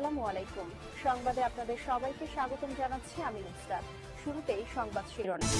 আসসালামু আলাইকুম। সংবাদে আপনাদের সবাইকে স্বাগতম জানাচ্ছি আমি নুসরাত। শুরুতেই সংবাদ শিরোনাম।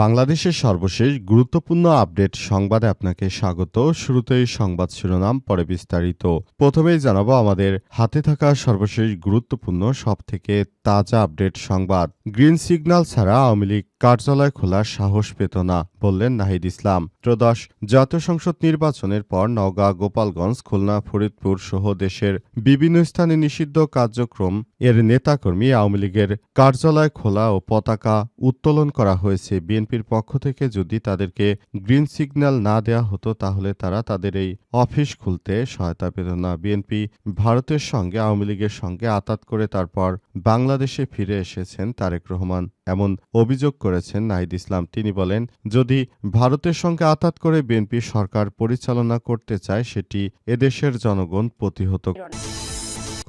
বাংলাদেশের সর্বশেষ গুরুত্বপূর্ণ আপডেট সংবাদে আপনাকে স্বাগত। শুরুতেই সংবাদ শিরোনাম, পরে বিস্তারিত। প্রথমেই জানাবো আমাদের হাতে থাকা সর্বশেষ গুরুত্বপূর্ণ সবথেকে তাজা আপডেট সংবাদ। গ্রিন সিগন্যাল ছাড়া আওয়ামী লীগ কার্যালয় খোলার সাহস পেত না, বললেন নাহিদ ইসলাম। ত্রয়োদশ জাতীয় সংসদ নির্বাচনের পর নওগাঁ, গোপালগঞ্জ, খুলনা, ফরিদপুর সহ দেশের বিভিন্ন স্থানে নিষিদ্ধ কার্যক্রম এর নেতাকর্মী আওয়ামী লীগের কার্যালয় খোলা ও পতাকা উত্তোলন করা হয়েছে। বিএনপির পক্ষ থেকে যদি তাদেরকে গ্রিন সিগন্যাল না দেওয়া হতো তাহলে তারা তাদের এই অফিস খুলতে সহায়তা পেত না। বিএনপি ভারতের সঙ্গে আওয়ামী লীগের সঙ্গে আঁতাত করে তারপর বাংলাদেশে ফিরে এসেছেন তারেক রহমান, এমন অভিযোগ করেছেন নাহিদ ইসলাম। তিনি বলেন, যদি ভারতের সঙ্গে আঁতাত করে বিএনপি সরকার পরিচালনা করতে চায় সেটি এদেশের জনগণ প্রতিহত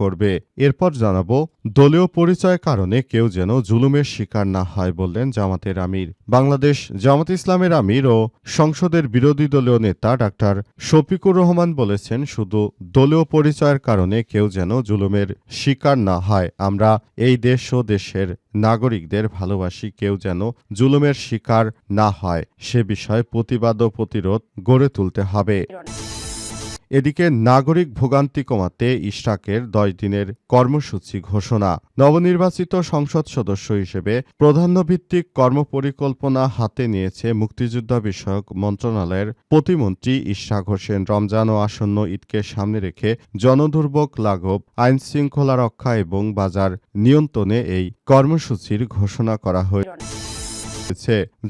করবে। এরপর জানাবো দলীয় পরিচয়ের কারণে কেউ যেন জুলুমের শিকার না হয়, বললেন জামাতের আমির। বাংলাদেশ জামাত ইসলামের আমির ও সংসদের বিরোধী দলীয় নেতা ডাক্তার শফিকুর রহমান বলেছেন, শুধু দলীয় পরিচয়ের কারণে কেউ যেন জুলুমের শিকার না হয়। আমরা এই দেশ ও দেশের নাগরিকদের ভালোবাসি, কেউ যেন জুলুমের শিকার না হয় সে বিষয়ে প্রতিবাদ ও প্রতিরোধ গড়ে তুলতে হবে। এদিকে নাগরিক ভোগান্তি কমাতে ইশরাকের 10 দিনের কর্মসূচি ঘোষণা। নবনির্বাচিত সংসদ সদস্য হিসেবে প্রাধান্যভিত্তিক কর্মপরিকল্পনা হাতে নিয়েছে মুক্তিযুদ্ধ বিষয়ক মন্ত্রণালয়ের প্রতিমন্ত্রী ইশরাক হোসেন। রমজান ও আসন্ন ঈদকে সামনে রেখে জনদুর্ভোগ লাঘব, আইনশৃঙ্খলা রক্ষা এবং বাজার নিয়ন্ত্রণে এই কর্মসূচির ঘোষণা করা হয়েছে।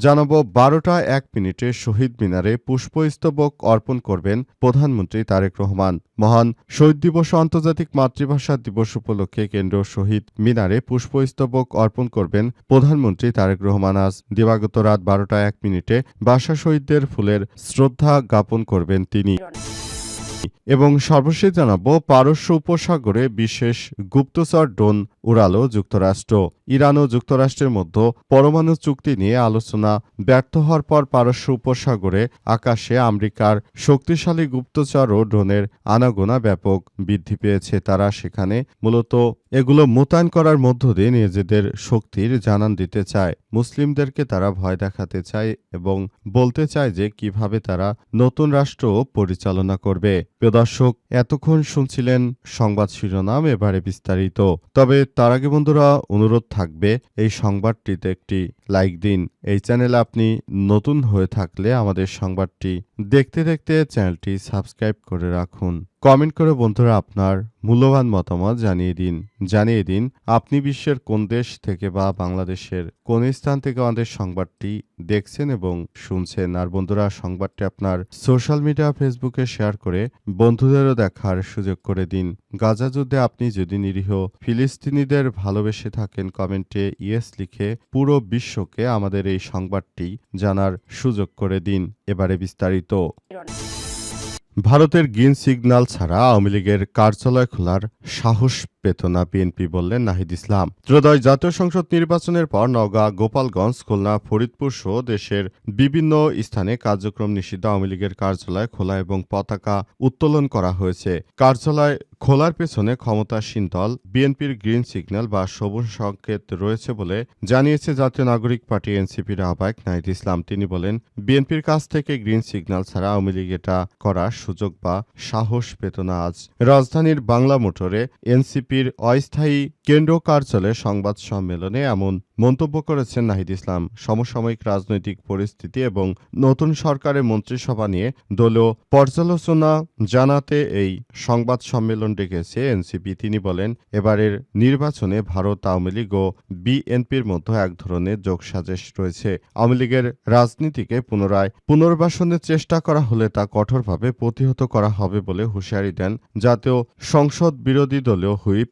জানাবো 12টা 1 শহীদ মিনারে পুষ্পস্তবক অর্পণ করবেন প্রধানমন্ত্রী তারেক রহমান। মহান শহীদ দিবস ও আন্তর্জাতিক মাতৃভাষা দিবস উপলক্ষে কেন্দ্রীয় শহীদ মিনারে পুষ্পস্তবক অর্পণ করবেন প্রধানমন্ত্রী তারেক রহমান। আজ দিবাগত রাত 12টা 1 ভাষা শহীদদের ফুলের শ্রদ্ধা জ্ঞাপন করবেন তিনি। এবং সর্বশেষ জানাবো পারস্য উপসাগরে বিশেষ গুপ্তচর ড্রোন উড়ালো যুক্তরাষ্ট্র। ইরান ও যুক্তরাষ্ট্রের মধ্যে পরমাণু চুক্তি নিয়ে আলোচনা ব্যর্থ হওয়ার পর পারস্য উপসাগরে আকাশে আমেরিকার শক্তিশালী গুপ্তচর ও ড্রোনের আনাগোনা ব্যাপক বৃদ্ধি পেয়েছে। তারা সেখানে মূলত এগুলো মোতায়েন করার মধ্য দিয়ে নিজেদের শক্তির জানান দিতে চায়। মুসলিমদেরকে তারা ভয় দেখাতে চায় এবং বলতে চায় যে কিভাবে তারা নতুন রাষ্ট্র পরিচালনা করবে। প্রিয় দর্শক, এতক্ষণ শুনছিলেন সংবাদ শিরোনাম, এবারে বিস্তারিত। তবে তার আগে বন্ধুরা অনুরোধ থাকবে এই সংবাদটিতে একটি লাইক দিন। এই চ্যানেলে আপনি নতুন হয়ে থাকলে আমাদের সংবাদটি দেখতে দেখতে চ্যানেলটি সাবস্ক্রাইব করে রাখুন। কমেন্ট করে বন্ধুরা আপনার মূল্যবান মতামত জানিয়ে দিন আপনি বিশ্বের কোন দেশ থেকে বা বাংলাদেশের কোন স্থান থেকে আমাদের সংবাদটি দেখছেন এবং শুনছেন। আর বন্ধুরা সংবাদটি আপনার সোশ্যাল মিডিয়া ফেসবুকে শেয়ার করে বন্ধুদেরও দেখার সুযোগ করে দিন। গাজা যুদ্ধে আপনি যদি নিরীহ ফিলিস্তিনিদের ভালোবেসে থাকেন কমেন্টে ইয়েস লিখে পুরো বিশ্বকে আমাদের এই সংবাদটি জানার সুযোগ করে দিন। এবারে বিস্তারিত। ভারতের গ্রিন সিগন্যাল ছাড়া আওয়ামী লীগের কার্যালয় খোলার সাহস পেত না বিএনপি, বললেন নাহিদ ইসলাম। ত্রয়োদশ জাতীয় সংসদ নির্বাচনের পর নওগাঁ, গোপালগঞ্জ, খুলনা, ফরিদপুর সহ দেশের বিভিন্ন স্থানে কার্যক্রম নিষিদ্ধ আওয়ামী লীগের কার্যালয় খোলা এবং পতাকা উত্তোলন করা হয়েছে। কার্যালয় খোলার পেছনে ক্ষমতাসীন দল বিএনপির গ্রিন সিগন্যাল বা সবুজ সংকেত রয়েছে বলে জানিয়েছে জাতীয় নাগরিক পার্টি এনসিপির আহ্বায়ক নাহিদ ইসলাম। তিনি বলেন, বিএনপির কাছ থেকে গ্রিন সিগন্যাল ছাড়া আওয়ামী লীগ এটা করার সুযোগ বা সাহস পেত না। আজ রাজধানীর বাংলা মোটরে এনসিপির অস্থায়ী কেন্দ্রীয় কার্যালয়ে সংবাদ সম্মেলনে এমন মন্তব্য করেছেন নাহিদ ইসলাম। সমসাময়িক রাজনৈতিক পরিস্থিতি এবং নতুন সরকারের মন্ত্রিসভা নিয়ে দলীয় পর্যালোচনা জানাতে এই সংবাদ সম্মেলন ডেকেছে এনসিপি। তিনি বলেন, এবারের নির্বাচনে ভারত, আওয়ামী লীগ ও বিএনপির মধ্যে এক ধরনের যোগসাজশ রয়েছে। আওয়ামী লীগের রাজনীতিকে পুনর্বাসনের চেষ্টা করা হলে তা কঠোরভাবে প্রতিহত করা হবে বলে হুঁশিয়ারি দেন জাতীয় সংসদ বিরোধী দলীয় হুইপ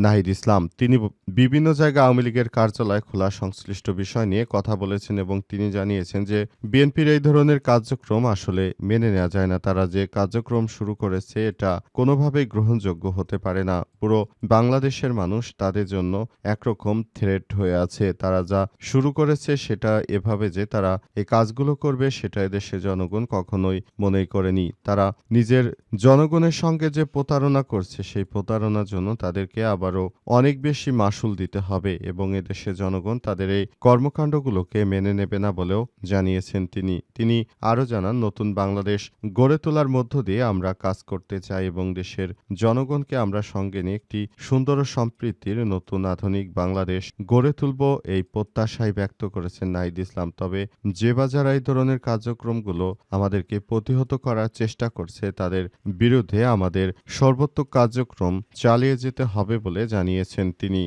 নাহিদ ইসলাম। তিনি বিভিন্ন জায়গায় আওয়ামী লীগের কার্যালয় খোলা সংশ্লিষ্ট বিষয় নিয়ে কথা বলেছেন এবং তিনি জানিয়েছেন যে বিএনপির এই ধরনের কার্যক্রম আসলে মেনে নেওয়া যায় না। তারা যে কার্যক্রম শুরু করেছে এটা কোনোভাবেই গ্রহণযোগ্য হতে পারে না। পুরো বাংলাদেশের মানুষ তাদের জন্য একরকম থ্রেট হয়ে আছে। তারা যা শুরু করেছে সেটা এভাবে যে তারা এই কাজগুলো করবে সেটা এদেশের জনগণ কখনোই মনেই করেনি। তারা নিজের জনগণের সঙ্গে যে প্রতারণা করছে সেই প্রতারণার জন্য তাদেরকে আবারও অনেক বেশি মাশুল দিতে হবে এবং এদেশের জনগণ তাদের এই কর্মকাণ্ডগুলোকে মেনে নেবে না বলেও জানিয়েছেন তিনি। তিনি আরও জানান, নতুন বাংলাদেশ গড়ে তোলার মধ্য দিয়ে আমরা কাজ করতে চাই এবং দেশের জনগণকে আমরা সঙ্গে নিয়ে একটি সুন্দর ও সম্প্রীতির নতুন আধুনিক বাংলাদেশ গড়ে তুলব, এই প্রত্যাশাই ব্যক্ত করেছেন নাহিদ ইসলাম। তবে যে বা যারা এই ধরনের কার্যক্রমগুলো আমাদেরকে প্রতিহত করার চেষ্টা করছে তাদের বিরুদ্ধে আমাদের সর্বোত্তম কার্যক্রম চালিয়ে যেতে হবে বলে জানিয়েছেন তিনি।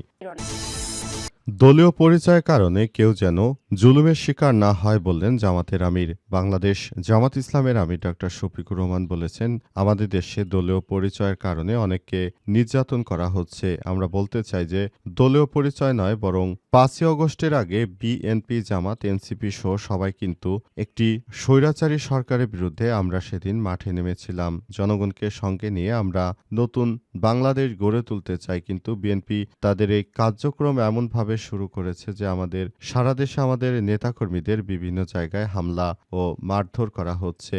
দলীয় পরিচয়ের কারণে কেউ যেন জুলুমের শিকার না হয় বললেন জামাতের আমির। বাংলাদেশ জামাত ইসলামের আমির ডক্টর শফিকুর রহমান বলেছেন, আমাদের দেশে দলীয় পরিচয়ের কারণে অনেককে নির্যাতন করা হচ্ছে। আমরা বলতে চাই যে দলীয় পরিচয় নয়, বরং ৫ই অগস্টের আগে বিএনপি, জামাত, এনসিপি সহ সবাই কিন্তু একটি স্বৈরাচারী সরকারের বিরুদ্ধে আমরা সেদিন মাঠে নেমেছিলাম। জনগণকে সঙ্গে নিয়ে আমরা নতুন বাংলাদেশ গড়ে তুলতে চাই, কিন্তু বিএনপি তাদের এই কার্যক্রম এমনভাবে শুরু করেছে যে আমাদের সারা দেশে আমাদের নেতাকর্মীদের বিভিন্ন জায়গায় হামলা ও মারধর করা হচ্ছে।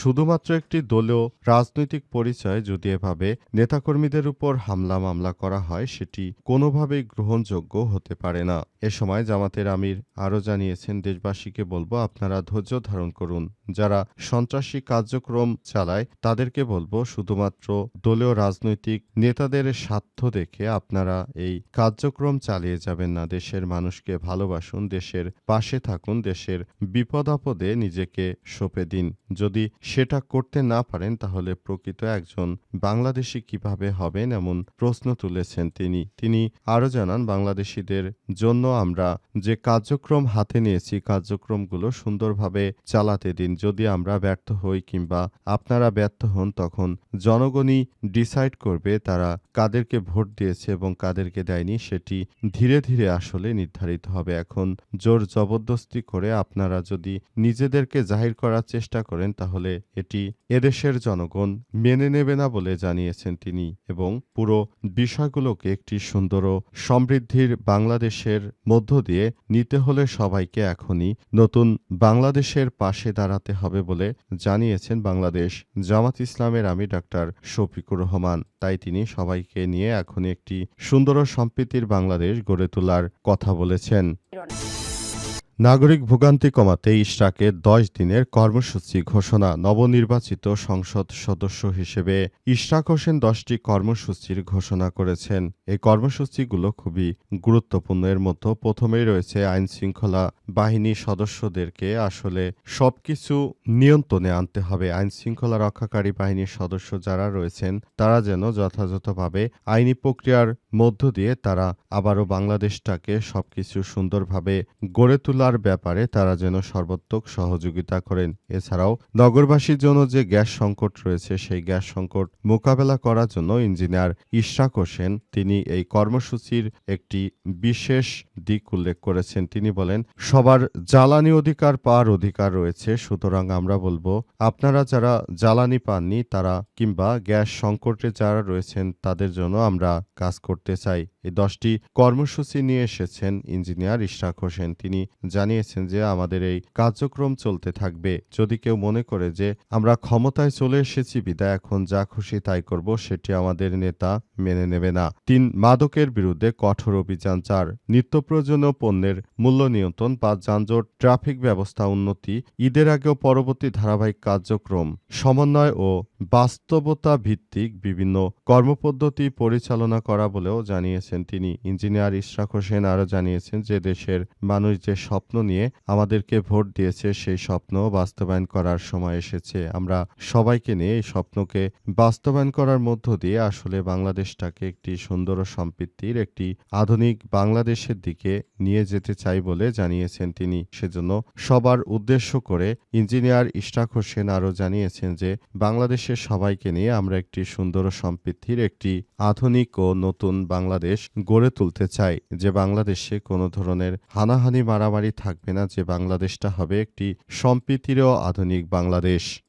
শুধুমাত্র একটি দলীয় রাজনৈতিক পরিচয় যদি এভাবে নেতাকর্মীদের উপর হামলা মামলা করা হয় সেটি কোনোভাবেই গ্রহণযোগ্য হতে পারে না। এ সময় জামাতের আমির আরও জানিয়েছেন, দেশবাসীকে বলবো আপনারা ধৈর্য ধারণ করুন। যারা সন্ত্রাসী কার্যক্রম চালায় তাদেরকে বলবো শুধুমাত্র দলীয় রাজনৈতিক নেতাদের স্বার্থ দেখে আপনারা এই কার্যক্রম চালিয়ে যাবেন না। দেশের মানুষকে ভালোবাসুন, দেশের পাশে থাকুন, দেশের বিপদ আপদে নিজেকে সঁপে দিন। যদি সেটা করতে না পারেন তাহলে প্রকৃত একজন বাংলাদেশী কিভাবে হবেন, এমন প্রশ্ন তুলেছেন তিনি। তিনি আরও জানান, বাংলাদেশিদের জন্য আমরা যে কার্যক্রম হাতে নিয়েছি কার্যক্রমগুলো সুন্দরভাবে চালাতে দিন। যদি আমরা ব্যর্থ হই কিংবা আপনারা ব্যর্থ হন তখন জনগণই ডিসাইড করবে তারা কাদেরকে ভোট দিয়েছে এবং কাদেরকে দেয়নি, সেটি ধীরে ধীরে আসলে নির্ধারিত হবে। এখন জোর জবরদস্তি করে আপনারা যদি নিজেদেরকে জাহির করার চেষ্টা করেন তাহলে এটি এদেশের জনগণ মেনে নেবে না বলে জানিয়েছেন তিনি এবং পুরো বিষয়গুলোকে একটি সুন্দর ও সমৃদ্ধির বাংলাদেশের মধ্য দিয়ে নিতে হলে সবাইকে এখনই নতুন বাংলাদেশের পাশে দাঁড়াতে হবে বলে জানিয়েছেন বাংলাদেশ জামাত ইসলামের আমির ডাক্তার শফিকুর রহমান। তাই তিনি সবাইকে নিয়ে এখনই একটি সুন্দর ও সম্প্রীতির বাংলাদেশ গড়ে তোলার কথা বলেছেন। নাগরিক ভোগান্তি কমাতে ইশরাকের ১০ দিনের কর্মসূচি ঘোষণা। নবনির্বাচিত সংসদ সদস্য হিসেবে ইশরাক হোসেন ১০টি কর্মসূচির ঘোষণা করেছেন। এই কর্মসূচিগুলো খুবই গুরুত্বপূর্ণ। এর মধ্যে প্রথমেই রয়েছে আইন শৃঙ্খলা বাহিনী সদস্যদেরকে আসলে সবকিছু নিয়ন্ত্রণে আনতে হবে। আইন শৃঙ্খলা রক্ষাকারী বাহিনীর সদস্য যারা রয়েছেন তারা যেন যথাযথভাবে আইনি প্রক্রিয়ার মধ্য দিয়ে তারা আবারও বাংলাদেশটাকে সবকিছু সুন্দরভাবে গড়ে তোলার ব্যাপারে তারা যেন সর্বাত্মক সহযোগিতা করেন। এছাড়াও নগরবাসীর জন্য যে গ্যাস সংকট রয়েছে সেই গ্যাস সংকট মোকাবেলা করার জন্য ইঞ্জিনিয়ার ইশরাক হোসেন তিনি এই কর্মসূচির একটি বিশেষ দিক উল্লেখ করেছেন। তিনি বলেন, সবার জ্বালানি অধিকার পাওয়ার অধিকার রয়েছে, সুতরাং আমরা বলবো আপনারা যারা জ্বালানি পাননি তারা কিংবা গ্যাস সংকটে যারা রয়েছেন তাদের জন্য আমরা কাজ করতে চাই। এই 10টি কর্মসূচি নিয়ে এসেছেন ইঞ্জিনিয়ার ইশরাক হোসেন। তিনি জানিয়েছেন যে আমাদের এই কার্যক্রম চলতে থাকবে। যদি কেউ মনে করে যে আমরা ক্ষমতায় চলে এসেছি বিদায় এখন যা খুশি তাই করব, সেটি আমাদের নেতা মেনে নেবে না। ৩ মাদকের বিরুদ্ধে কঠোর অভিযান। ৪ নিত্য প্রয়োজনীয় পণ্যের মূল্য নিয়ন্ত্রণ। ৫ যানজট ট্রাফিক ব্যবস্থা উন্নতি। ঈদের আগেও পরবর্তী ধারাবাহিক কার্যক্রম সমন্বয় ও বাস্তবতা ভিত্তিক বিভিন্ন কর্মপদ্ধতি পরিচালনা করা বলেও জানিয়েছেন তিনি। ইঞ্জিনিয়ার ইশরাক হোসেন আরও জানিয়েছেন যে দেশের মানুষ যে স্বপ্ন নিয়ে আমাদেরকে ভোট দিয়েছে সেই স্বপ্ন বাস্তবায়ন করার সময় এসেছে। আমরা সবাইকে নিয়ে এই স্বপ্নকে বাস্তবায়ন করার মধ্য দিয়ে আসলে বাংলাদেশটাকে একটি সুন্দর ও সম্প্রীতির একটি আধুনিক বাংলাদেশের দিকে নিয়ে যেতে চাই বলে জানিয়েছেন তিনি। সেজন্য সবার উদ্দেশ্য করে ইঞ্জিনিয়ার ইশরাক হোসেন আরও জানিয়েছেন যে বাংলাদেশের সবাইকে নিয়ে আমরা একটি সুন্দর ও সম্প্রীতির একটি আধুনিক ও নতুন বাংলাদেশ গড়ে তুলতে চাই, যে বাংলাদেশে কোনো ধরনের হানাহানি মারামারি থাকবে না, যে বাংলাদেশটা হবে একটি সম্প্রীতির ও আধুনিক বাংলাদেশ।